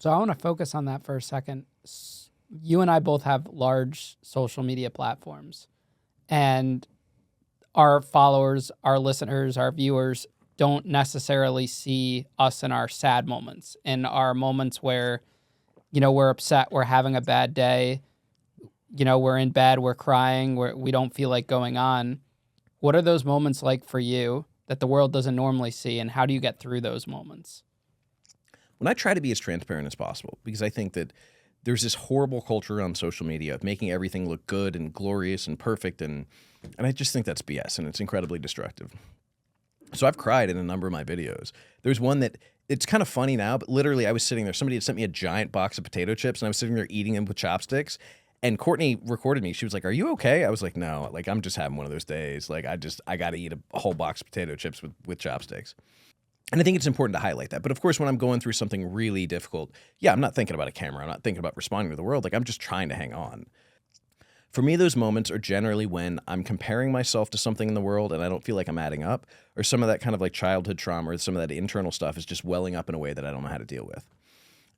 So I want to focus on that for a second. You and I both have large social media platforms, and our followers, our listeners, our viewers don't necessarily see us in our sad moments, in our moments where, we're upset, we're having a bad day, we're in bed, we're crying, we don't feel like going on. What are those moments like for you that the world doesn't normally see, and how do you get through those moments? When I try to be as transparent as possible, because I think that there's this horrible culture on social media of making everything look good and glorious and perfect, and I just think that's BS, and it's incredibly destructive. So I've cried in a number of my videos. There's one that it's kind of funny now, but literally I was sitting there. Somebody had sent me a giant box of potato chips, and I was sitting there eating them with chopsticks. And Courtney recorded me. She was like, "Are you okay?" I was like, "No, like I'm just having one of those days. Like I got to eat a whole box of potato chips with chopsticks." And I think it's important to highlight that. But of course, when I'm going through something really difficult, yeah, I'm not thinking about a camera. I'm not thinking about responding to the world. Like I'm just trying to hang on. For me, those moments are generally when I'm comparing myself to something in the world and I don't feel like I'm adding up, or some of that kind of like childhood trauma or some of that internal stuff is just welling up in a way that I don't know how to deal with.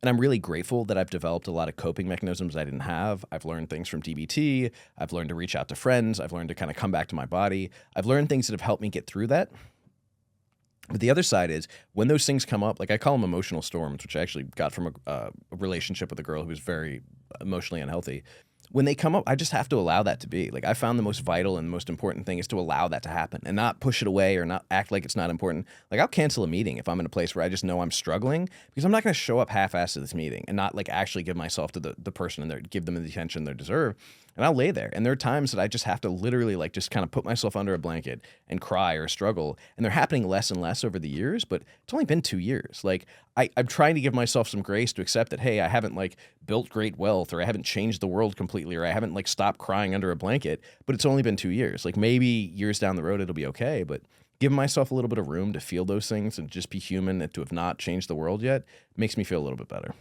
And I'm really grateful that I've developed a lot of coping mechanisms I didn't have. I've learned things from DBT. I've learned to reach out to friends. I've learned to kind of come back to my body. I've learned things that have helped me get through that. But the other side is when those things come up, like I call them emotional storms, which I actually got from a relationship with a girl who was very emotionally unhealthy. When they come up, I just have to allow that to be. Like I found the most vital and most important thing is to allow that to happen and not push it away or not act like it's not important. Like I'll cancel a meeting if I'm in a place where I just know I'm struggling because I'm not going to show up half-assed to this meeting and not like actually give myself to the person and give them the attention they deserve. And I'll lay there. And there are times that I just have to literally like just kind of put myself under a blanket and cry or struggle. And they're happening less and less over the years, but it's only been 2 years. Like I'm trying to give myself some grace to accept that, hey, I haven't like built great wealth or I haven't changed the world completely or I haven't like stopped crying under a blanket, but it's only been 2 years. Like maybe years down the road, it'll be okay. But giving myself a little bit of room to feel those things and just be human and to have not changed the world yet makes me feel a little bit better.